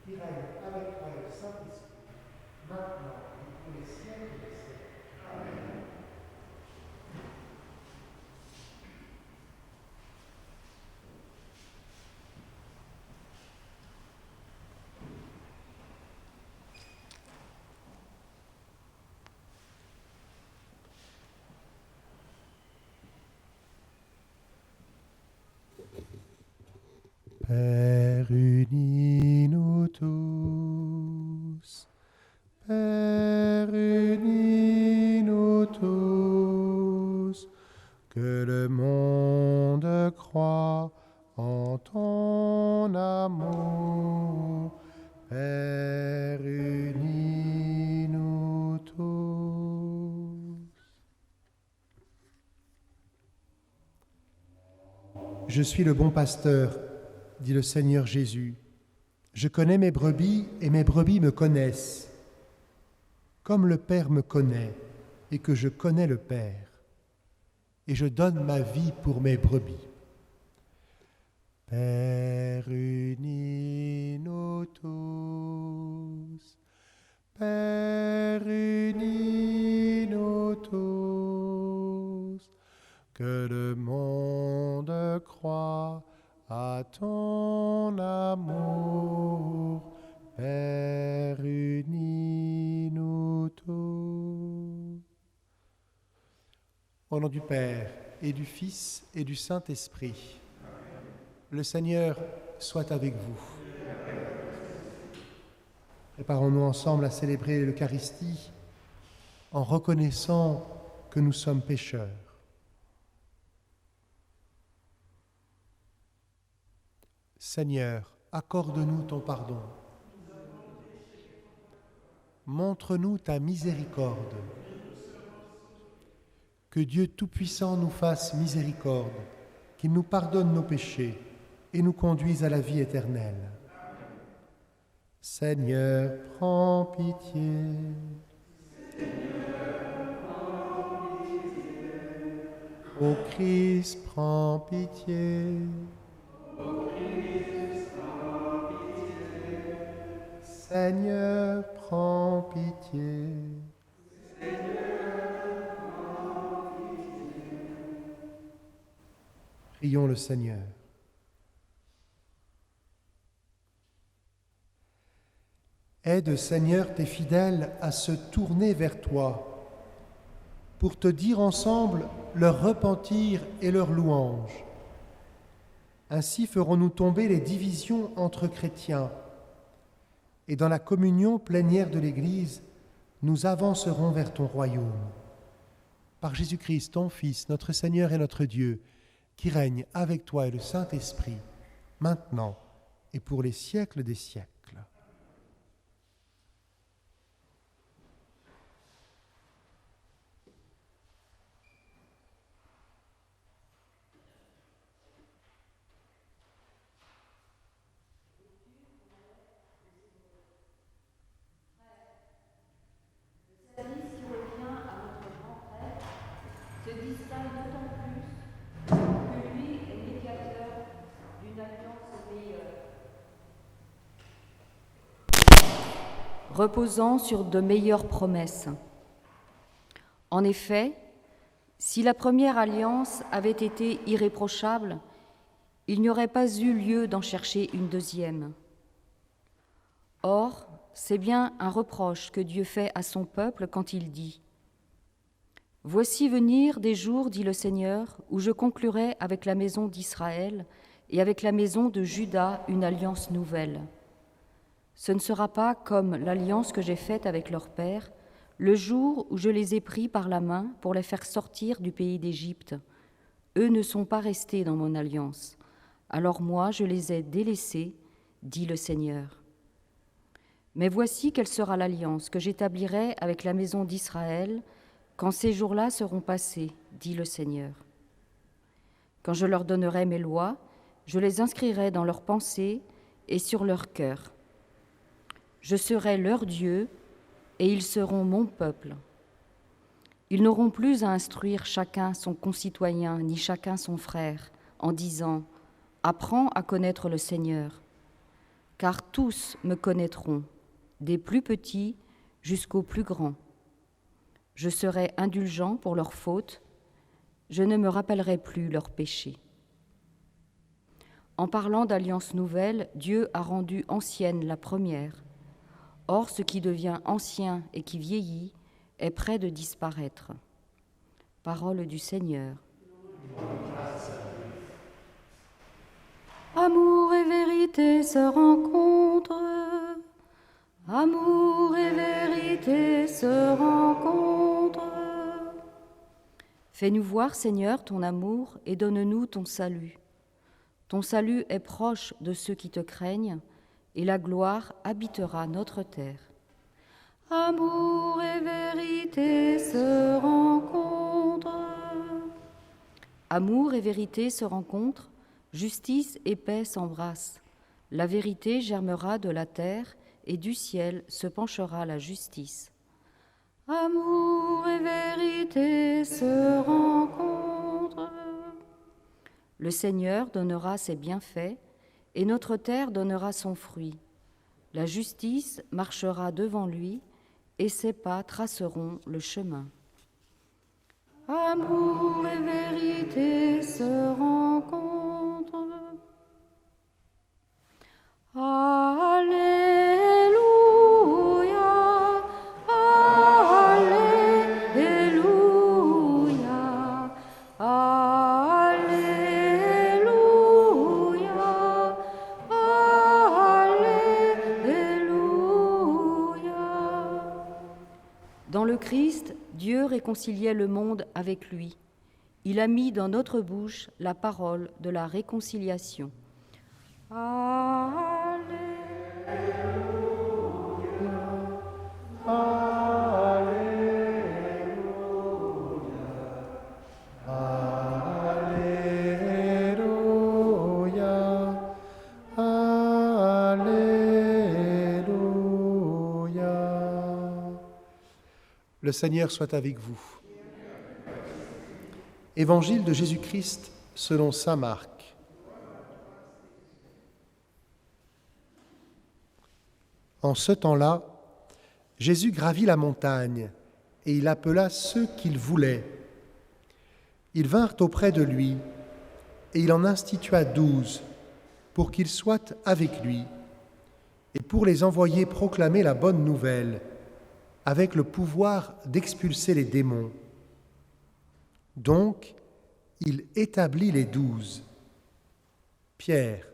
qui règne avec toi et le Saint-Esprit, maintenant et pour les siècles des siècles. Amen. Père, unis-nous tous. Père, unis-nous tous. Que le monde croie en ton amour. Père, unis-nous tous. Je suis le bon pasteur, dit le Seigneur Jésus. Je connais mes brebis et mes brebis me connaissent, comme le Père me connaît et que je connais le Père. Et je donne ma vie pour mes brebis. Père, unis-nous tous. Père, unis-nous tous. Que le monde croie à ton amour. Père, unis-nous tous. Au nom du Père, et du Fils, et du Saint-Esprit, le Seigneur soit avec vous. Préparons-nous ensemble à célébrer l'Eucharistie en reconnaissant que nous sommes pécheurs. Seigneur, accorde-nous ton pardon. Montre-nous ta miséricorde. Que Dieu Tout-Puissant nous fasse miséricorde, qu'il nous pardonne nos péchés et nous conduise à la vie éternelle. Seigneur, prends pitié. Ô Christ, prends pitié. Seigneur, prends pitié. Prions le Seigneur. Aide, Seigneur, tes fidèles à se tourner vers toi pour te dire ensemble leur repentir et leur louange. Ainsi ferons-nous tomber les divisions entre chrétiens et dans la communion plénière de l'Église, nous avancerons vers ton royaume. Par Jésus-Christ, ton Fils, notre Seigneur et notre Dieu, qui règne avec toi et le Saint-Esprit, maintenant et pour les siècles des siècles. Reposant sur de meilleures promesses. En effet, si la première alliance avait été irréprochable, il n'y aurait pas eu lieu d'en chercher une deuxième. Or, c'est bien un reproche que Dieu fait à son peuple quand il dit « Voici venir des jours, dit le Seigneur, où je conclurai avec la maison d'Israël et avec la maison de Juda une alliance nouvelle. Ce ne sera pas comme l'alliance que j'ai faite avec leur père, le jour où je les ai pris par la main pour les faire sortir du pays d'Égypte. Eux ne sont pas restés dans mon alliance. Alors moi, je les ai délaissés, dit le Seigneur. Mais voici quelle sera l'alliance que j'établirai avec la maison d'Israël quand ces jours-là seront passés, dit le Seigneur. Quand je leur donnerai mes lois, je les inscrirai dans leurs pensées et sur leur cœur. Je serai leur Dieu, et ils seront mon peuple. Ils n'auront plus à instruire chacun son concitoyen, ni chacun son frère, en disant « Apprends à connaître le Seigneur », car tous me connaîtront, des plus petits jusqu'aux plus grands. Je serai indulgent pour leurs fautes, je ne me rappellerai plus leurs péchés. En parlant d'alliance nouvelle, Dieu a rendu ancienne la première. Or, ce qui devient ancien et qui vieillit est près de disparaître. Parole du Seigneur. Amour et vérité se rencontrent. Amour et vérité se rencontrent. Fais-nous voir, Seigneur, ton amour et donne-nous ton salut. Ton salut est proche de ceux qui te craignent et la gloire habitera notre terre. Amour et vérité se rencontrent. Amour et vérité se rencontrent, justice et paix s'embrassent. La vérité germera de la terre et du ciel se penchera la justice. Amour et vérité se rencontrent. Le Seigneur donnera ses bienfaits et notre terre donnera son fruit. La justice marchera devant lui et ses pas traceront le chemin. Amour et vérité se rencontrent. Alléluia, Alléluia, Alléluia, Alléluia. Dans le Christ, Dieu réconciliait le monde avec lui. Il a mis dans notre bouche la parole de la réconciliation. Le Seigneur soit avec vous. Évangile de Jésus-Christ selon saint Marc. En ce temps-là, Jésus gravit la montagne et il appela ceux qu'il voulait. Ils vinrent auprès de lui et il en institua 12 pour qu'ils soient avec lui et pour les envoyer proclamer la bonne nouvelle avec le pouvoir d'expulser les démons. Donc, il établit les 12. Pierre,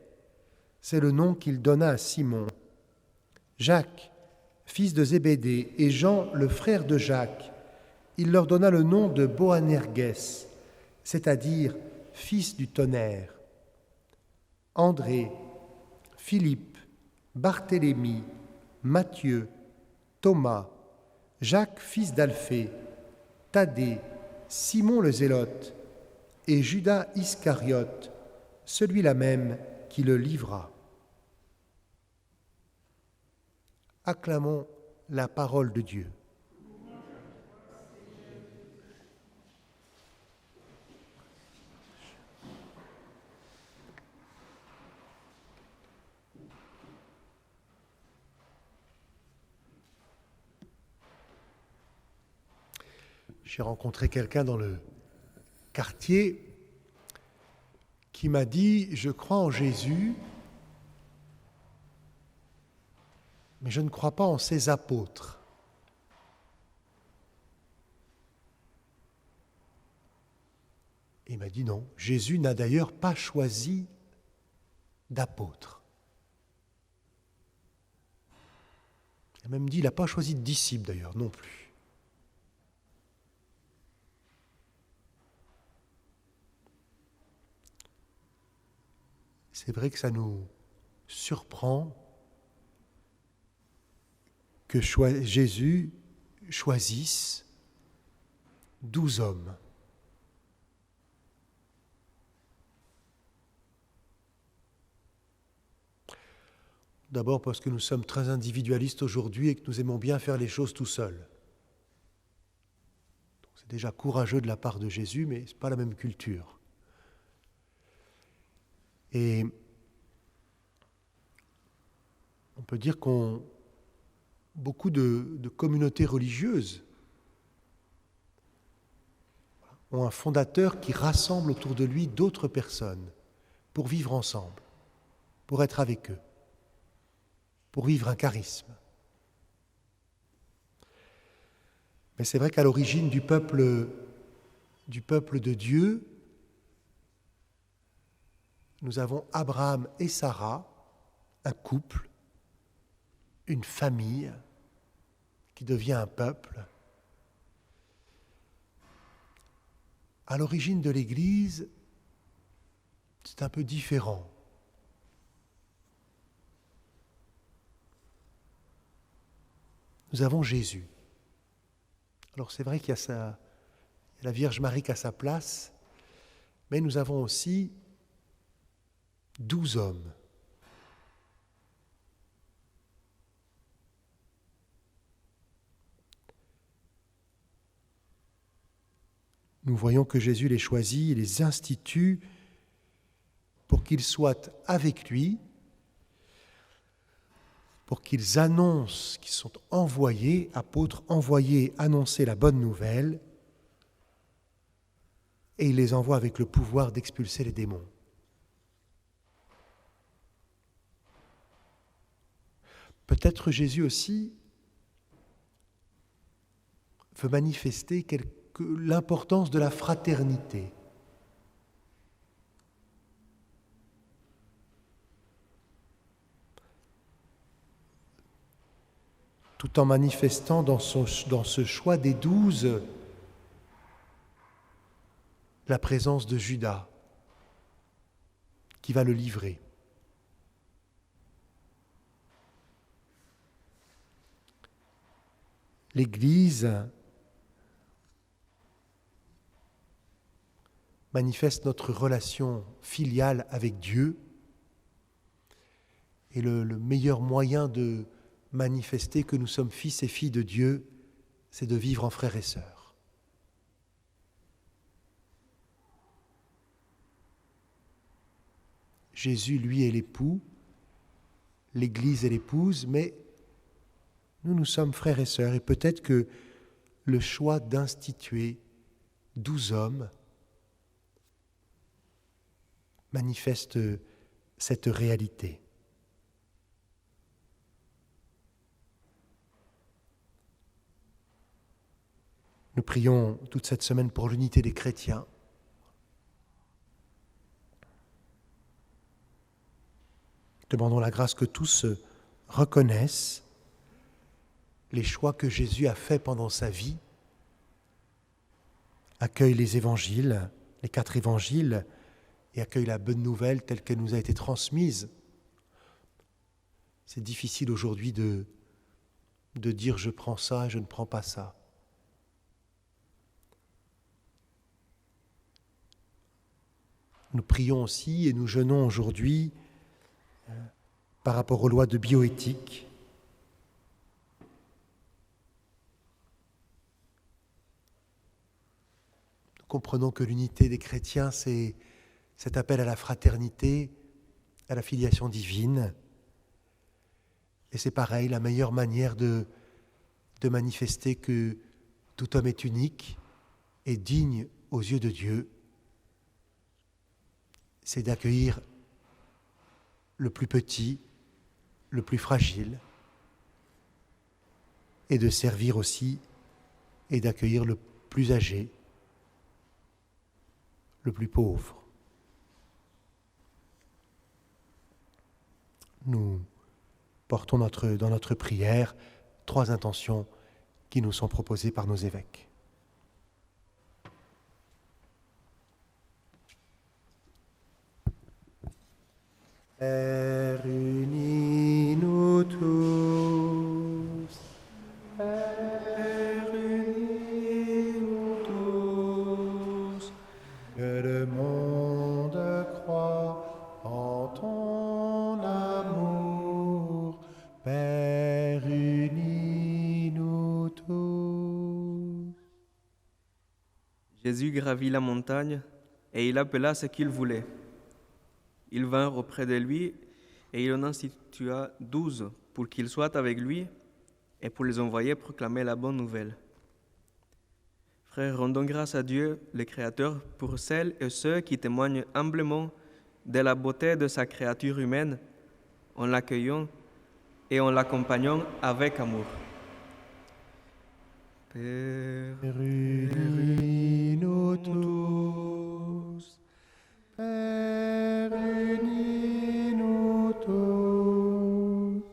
c'est le nom qu'il donna à Simon. Jacques, fils de Zébédée, et Jean, le frère de Jacques, il leur donna le nom de Boanerges, c'est-à-dire fils du tonnerre. André, Philippe, Barthélemy, Matthieu, Thomas, Jacques, fils d'Alphée, Thaddée, Simon le Zélote et Judas Iscariote, celui-là même qui le livra. Acclamons la parole de Dieu. J'ai rencontré quelqu'un dans le quartier qui m'a dit « Je crois en Jésus, mais je ne crois pas en ses apôtres. » Il m'a dit « Non, Jésus n'a d'ailleurs pas choisi d'apôtres. » Il a même dit « Il n'a pas choisi de disciples d'ailleurs non plus. » C'est vrai que ça nous surprend que Jésus choisisse 12 hommes. D'abord parce que nous sommes très individualistes aujourd'hui et que nous aimons bien faire les choses tout seuls. C'est déjà courageux de la part de Jésus, mais ce n'est pas la même culture. Et On peut dire beaucoup de communautés religieuses ont un fondateur qui rassemble autour de lui d'autres personnes pour vivre ensemble, pour être avec eux, pour vivre un charisme. Mais c'est vrai qu'à l'origine du peuple de Dieu, nous avons Abraham et Sarah, un couple, une famille qui devient un peuple. À l'origine de l'Église, c'est un peu différent. Nous avons Jésus. Alors c'est vrai qu'il y a la Vierge Marie qui a sa place, mais nous avons aussi 12 hommes. Nous voyons que Jésus les choisit, les institue pour qu'ils soient avec lui, pour qu'ils annoncent, qu'ils sont envoyés, apôtres envoyés annoncer la bonne nouvelle, et il les envoie avec le pouvoir d'expulser les démons. Peut-être Jésus aussi veut manifester l'importance de la fraternité. Tout en manifestant dans ce choix des 12 la présence de Judas qui va le livrer. L'Église manifeste notre relation filiale avec Dieu, et le meilleur moyen de manifester que nous sommes fils et filles de Dieu, c'est de vivre en frères et sœurs. Jésus, lui, est l'époux, l'Église est l'épouse, mais nous sommes frères et sœurs, et peut-être que le choix d'instituer 12 hommes manifeste cette réalité. Nous prions toute cette semaine pour l'unité des chrétiens. Demandons la grâce que tous reconnaissent les choix que Jésus a faits pendant sa vie, accueillent les évangiles, les 4 évangiles, et accueillent la bonne nouvelle telle qu'elle nous a été transmise. C'est difficile aujourd'hui de dire je prends ça et je ne prends pas ça. Nous prions aussi et nous jeûnons aujourd'hui par rapport aux lois de bioéthique. Nous comprenons que l'unité des chrétiens, c'est cet appel à la fraternité, à la filiation divine. Et c'est pareil, la meilleure manière de manifester que tout homme est unique et digne aux yeux de Dieu, c'est d'accueillir le plus petit, le plus fragile, et de servir aussi et d'accueillir le plus âgé, le plus pauvre. Nous portons dans notre prière 3 intentions qui nous sont proposées par nos évêques. Père, unis-nous tous. Père, unis-nous tous. Que le monde croit en ton amour. Père, unis-nous tous. Jésus gravit la montagne et il appela ce qu'il voulait. Ils vinrent auprès de lui, Et il en institua 12 pour qu'ils soient avec lui et pour les envoyer proclamer la bonne nouvelle. Frères, rendons grâce à Dieu, le Créateur, pour celles et ceux qui témoignent humblement de la beauté de sa créature humaine en l'accueillant et en l'accompagnant avec amour. Père, Unis-nous tous, Père, unis-nous tous,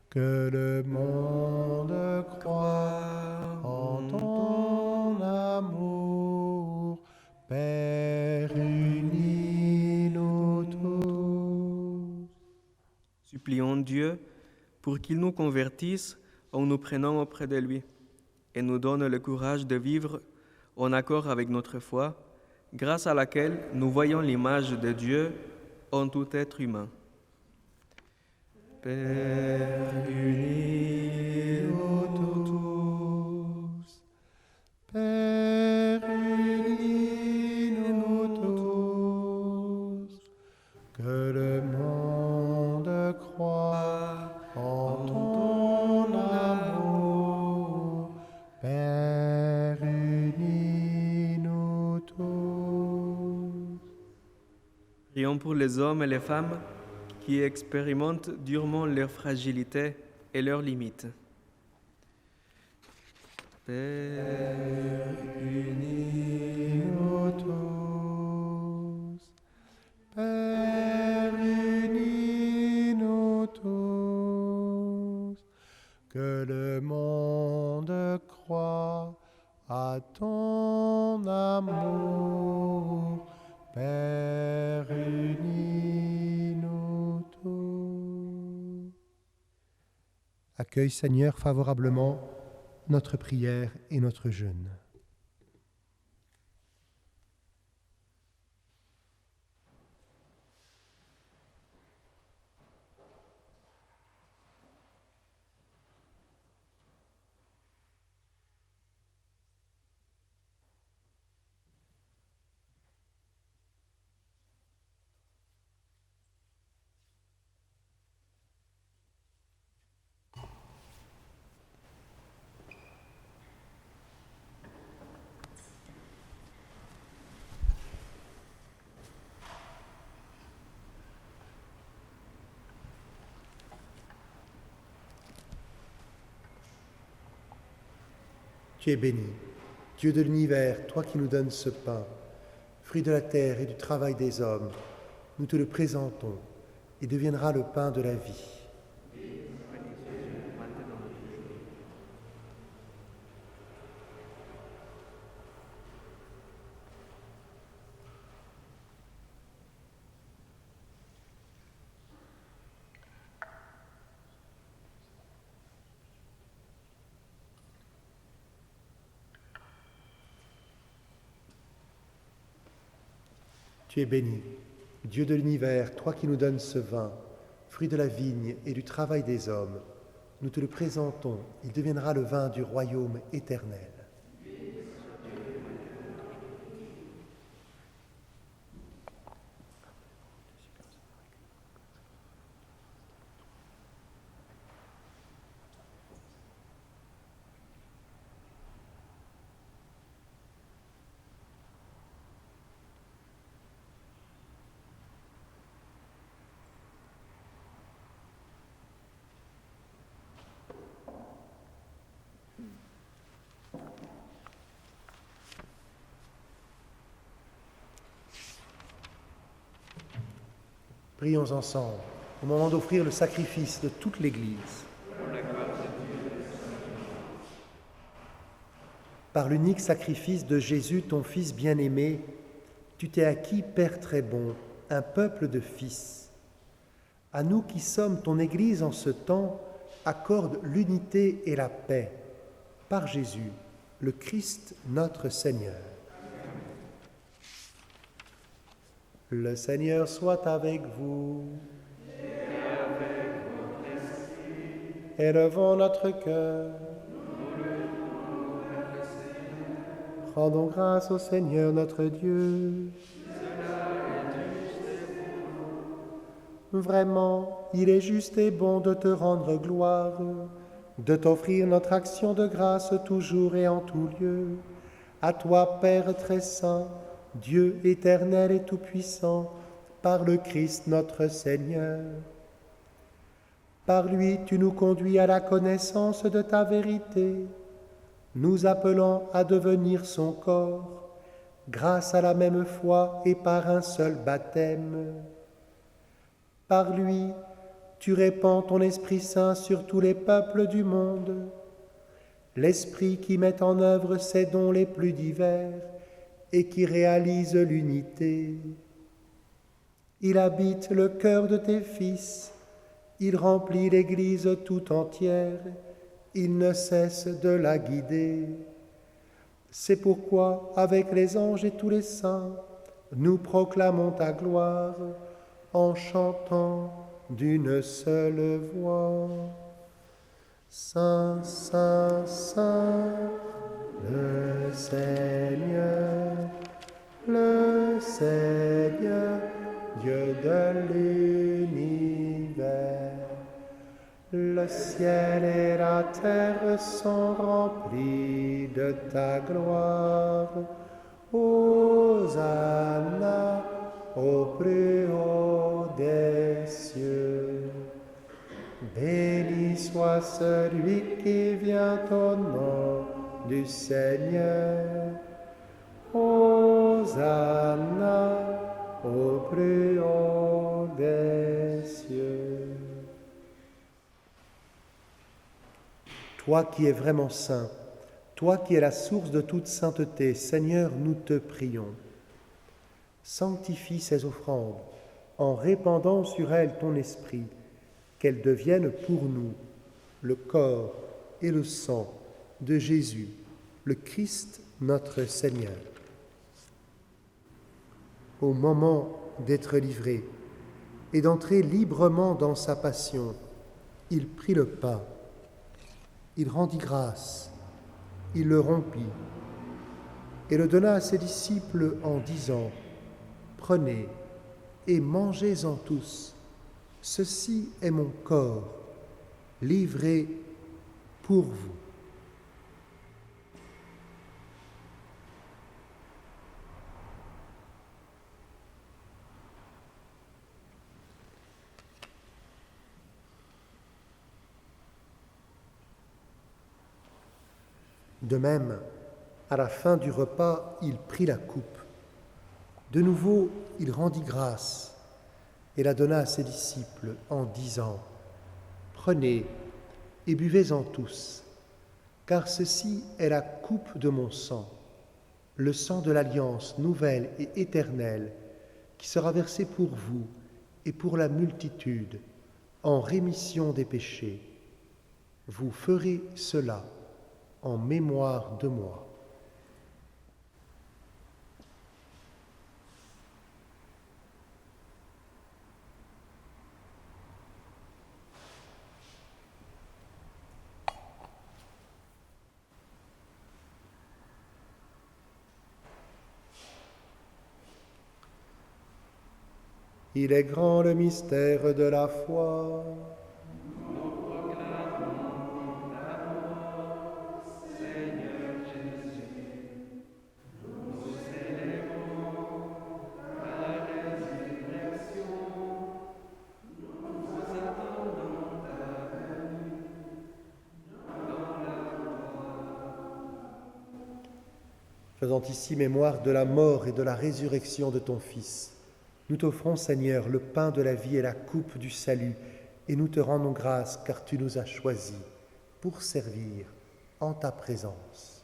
que le monde croit en ton amour, Père, unis-nous tous. supplions Dieu pour qu'il nous convertisse en nous prenant auprès de lui et nous donne le courage de vivre en accord avec notre foi, grâce à laquelle nous voyons l'image de Dieu en tout être humain. Père, Unis-nous tous, Père, unis-nous tous, que le monde croit en ton amour, Père, unis-nous tous. prions pour les hommes et les femmes qui expérimentent durement leur fragilité et leurs limites. Père, Unis-nous tous, Père, unis-nous tous, que le monde croit à ton amour, Père, unis-nous tous. Accueille, Seigneur, favorablement notre prière et notre jeûne. Tu es béni, Dieu de l'univers, toi qui nous donnes ce pain, fruit de la terre et du travail des hommes. Nous te le présentons et deviendra le pain de la vie. Tu es béni, Dieu de l'univers, toi qui nous donnes ce vin, fruit de la vigne et du travail des hommes. Nous te le présentons, il deviendra le vin du royaume éternel. Prions ensemble, au moment d'offrir le sacrifice de toute l'Église. Par l'unique sacrifice de Jésus, ton Fils bien-aimé, tu t'es acquis, Père très bon, un peuple de fils. À nous qui sommes ton Église en ce temps, accorde l'unité et la paix. Par Jésus, le Christ notre Seigneur. Le Seigneur soit avec vous. Et avec votre esprit. Élevons notre cœur. Rendons grâce au Seigneur notre Dieu. Vraiment, il est juste et bon de te rendre gloire, de t'offrir notre action de grâce toujours et en tout lieu. À toi, Père très saint, Dieu éternel et tout-puissant, par le Christ notre Seigneur. Par lui, tu nous conduis à la connaissance de ta vérité, nous appelant à devenir son corps, grâce à la même foi et par un seul baptême. Par lui, tu répands ton Esprit Saint sur tous les peuples du monde, l'Esprit qui met en œuvre ses dons les plus divers et qui réalise l'unité. Il habite le cœur de tes fils, il remplit l'Église tout entière, il ne cesse de la guider. C'est pourquoi, avec les anges et tous les saints, nous proclamons ta gloire en chantant d'une seule voix. Saint, Saint, Saint, le Seigneur, Dieu de l'univers. Le ciel et la terre sont remplis de ta gloire. Hosanna au plus haut des cieux. Béni soit celui qui vient au nom du Seigneur. Hosanna au plus haut des cieux. Toi qui es vraiment saint, toi qui es la source de toute sainteté, Seigneur, nous te prions. Sanctifie ces offrandes en répandant sur elles ton esprit, qu'elles deviennent pour nous le corps et le sang de Jésus, le Christ notre Seigneur. Au moment d'être livré et d'entrer librement dans sa passion, il prit le pain, il rendit grâce, il le rompit et le donna à ses disciples en disant : « Prenez et mangez-en tous, ceci est mon corps, livré pour vous. » De même, à la fin du repas, il prit la coupe. De nouveau, il rendit grâce et la donna à ses disciples en disant : « Prenez et buvez-en tous, car ceci est la coupe de mon sang, le sang de l'alliance nouvelle et éternelle, qui sera versé pour vous et pour la multitude, en rémission des péchés. Vous ferez cela en mémoire de moi. » Il est grand le mystère de la foi. Faisant ici mémoire de la mort et de la résurrection de ton Fils, nous t'offrons, Seigneur, le pain de la vie et la coupe du salut, et nous te rendons grâce car tu nous as choisis pour servir en ta présence.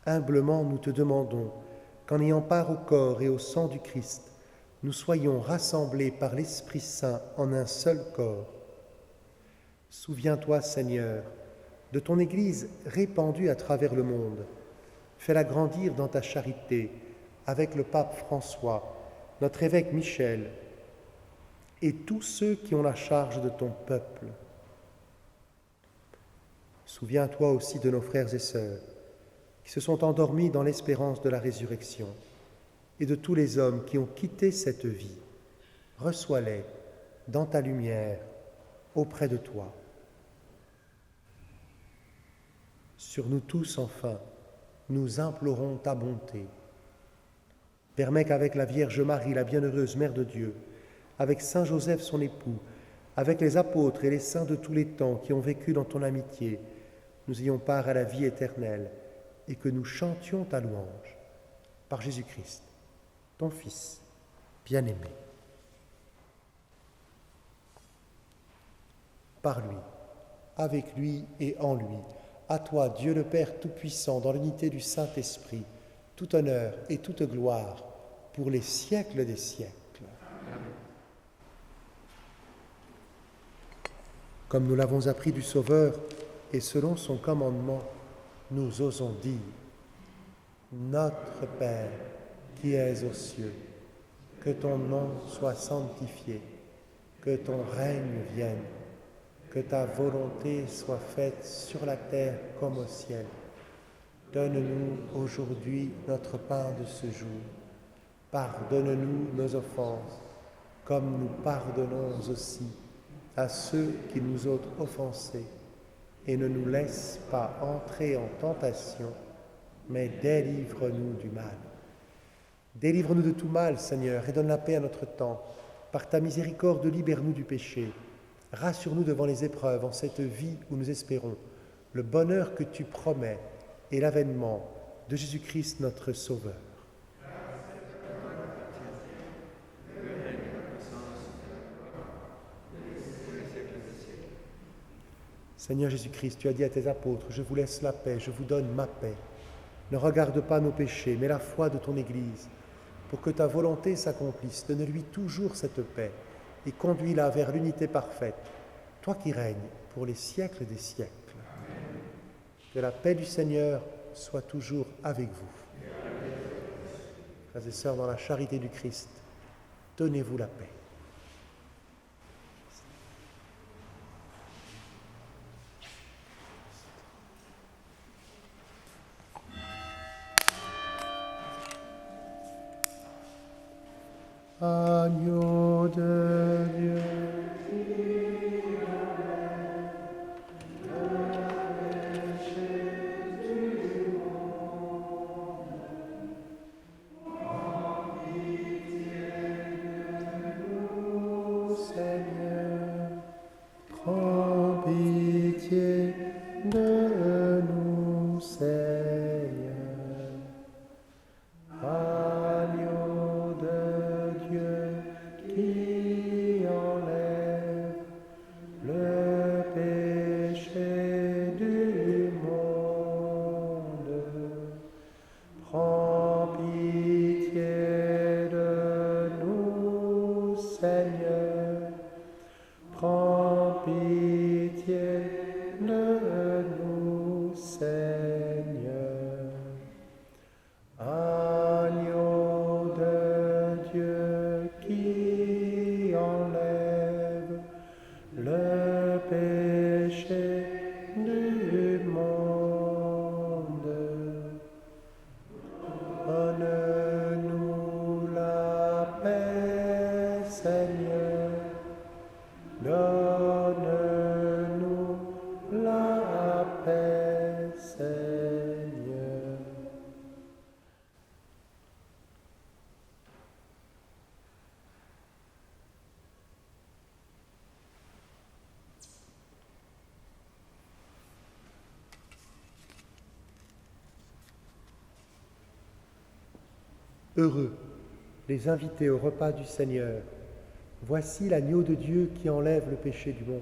Humblement, nous te demandons qu'en ayant part au corps et au sang du Christ, nous soyons rassemblés par l'Esprit Saint en un seul corps. Souviens-toi, Seigneur, de ton Église répandue à travers le monde. Fais-la grandir dans ta charité avec le pape François, notre évêque Michel et tous ceux qui ont la charge de ton peuple. Souviens-toi aussi de nos frères et sœurs qui se sont endormis dans l'espérance de la résurrection et de tous les hommes qui ont quitté cette vie reçois-les dans ta lumière auprès de toi. Sur nous tous, enfin, nous implorons ta bonté. Permets qu'avec la Vierge Marie, la bienheureuse Mère de Dieu, avec Saint Joseph son époux, avec les apôtres et les saints de tous les temps qui ont vécu dans ton amitié, nous ayons part à la vie éternelle et que nous chantions ta louange. Par Jésus-Christ, ton Fils bien-aimé. Par lui, avec lui et en lui, à toi, Dieu le Père Tout-Puissant, dans l'unité du Saint-Esprit, tout honneur et toute gloire pour les siècles des siècles. Comme nous l'avons appris du Sauveur et selon son commandement, nous osons dire: Notre Père qui es aux cieux, que ton nom soit sanctifié, que ton règne vienne, que ta volonté soit faite sur la terre comme au ciel. Donne-nous aujourd'hui notre pain de ce jour. Pardonne-nous nos offenses, comme nous pardonnons aussi à ceux qui nous ont offensés. Et ne nous laisse pas entrer en tentation, mais délivre-nous du mal. Délivre-nous de tout mal, Seigneur, et donne la paix à notre temps. Par ta miséricorde, libère-nous du péché. Rassure-nous devant les épreuves en cette vie où nous espérons le bonheur que tu promets et l'avènement de Jésus-Christ notre Sauveur. Seigneur Jésus-Christ, tu as dit à tes apôtres: je vous laisse la paix, je vous donne ma paix. Ne regarde pas nos péchés, mais la foi de ton Église, pour que ta volonté s'accomplisse. Donne-lui toujours cette paix et conduis-la vers l'unité parfaite, toi qui règnes pour les siècles des siècles. Que la paix du Seigneur soit toujours avec vous. Frères et sœurs, dans la charité du Christ, donnez-vous la paix. Agneau de Dieu, Seigneur, prends pitié de nous, Seigneur. Agneau de Dieu qui enlève le péché du monde, prends pitié de nous, Seigneur, prends pitié de nous, Seigneur. Agneau de Dieu qui enlève le péché du monde, donne-nous la paix, Seigneur, donne-nous la paix, Seigneur. Heureux les invités au repas du Seigneur. Voici l'agneau de Dieu qui enlève le péché du monde.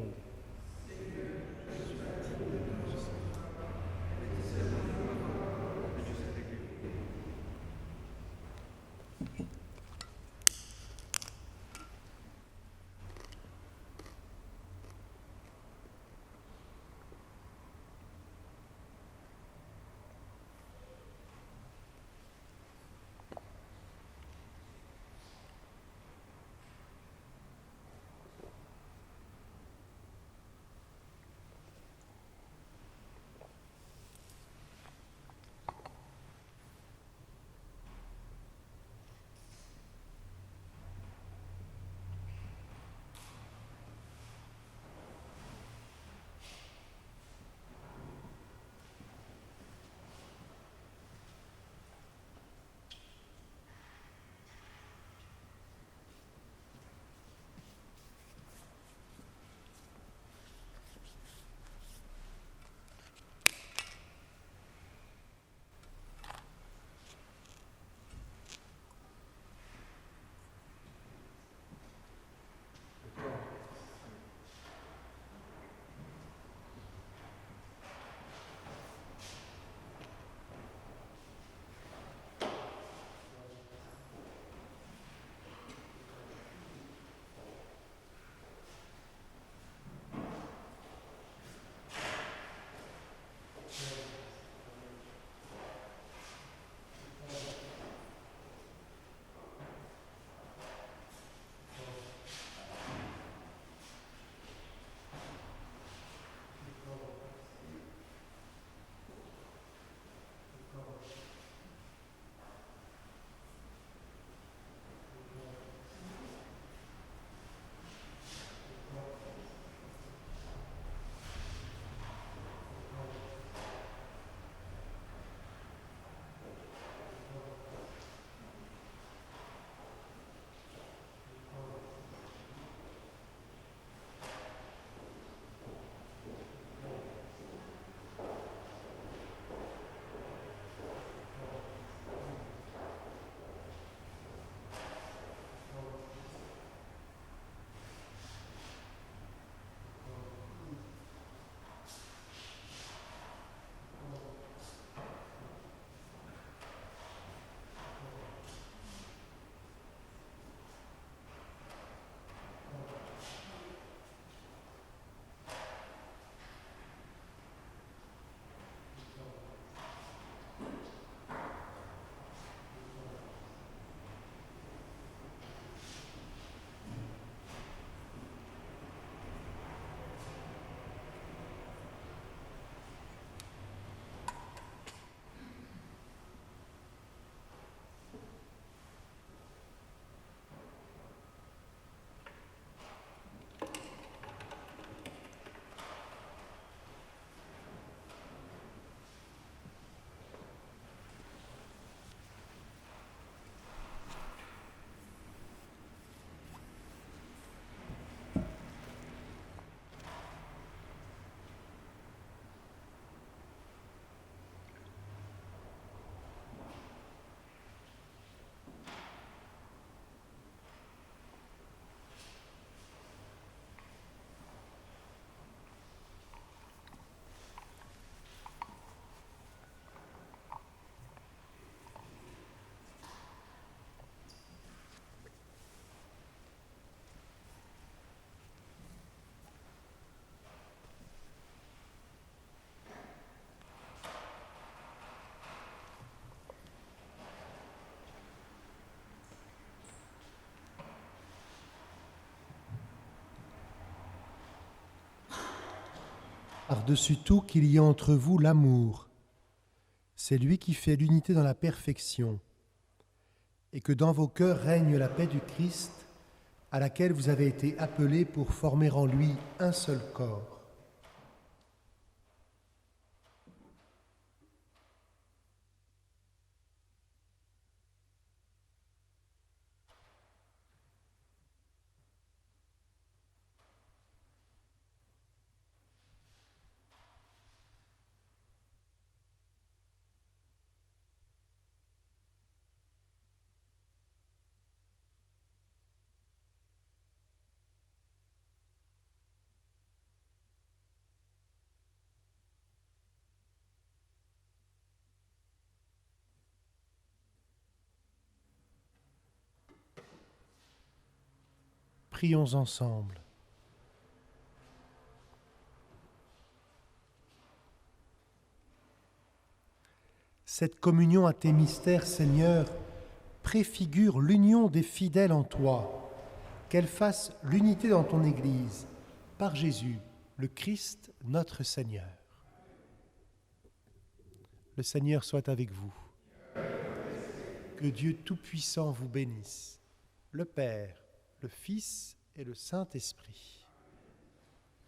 Par-dessus tout, qu'il y ait entre vous l'amour. C'est lui qui fait l'unité dans la perfection. Et que dans vos cœurs règne la paix du Christ, à laquelle vous avez été appelés pour former en lui un seul corps. Prions ensemble. Cette communion à tes mystères, Seigneur, préfigure l'union des fidèles en toi, qu'elle fasse l'unité dans ton Église, par Jésus, le Christ, notre Seigneur. Le Seigneur soit avec vous. Que Dieu Tout-Puissant vous bénisse, le Père, le Fils et le Saint-Esprit.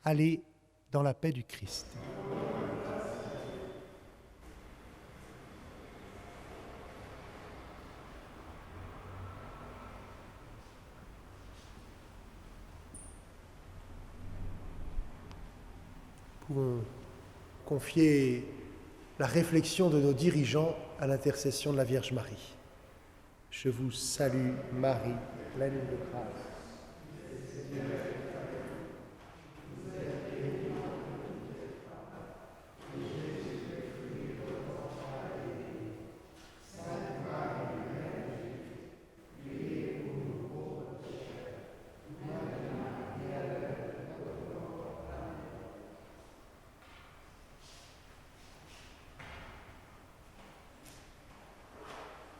Allez dans la paix du Christ. Nous pouvons confier la réflexion de nos dirigeants à l'intercession de la Vierge Marie. Je vous salue, Marie, pleine de grâce.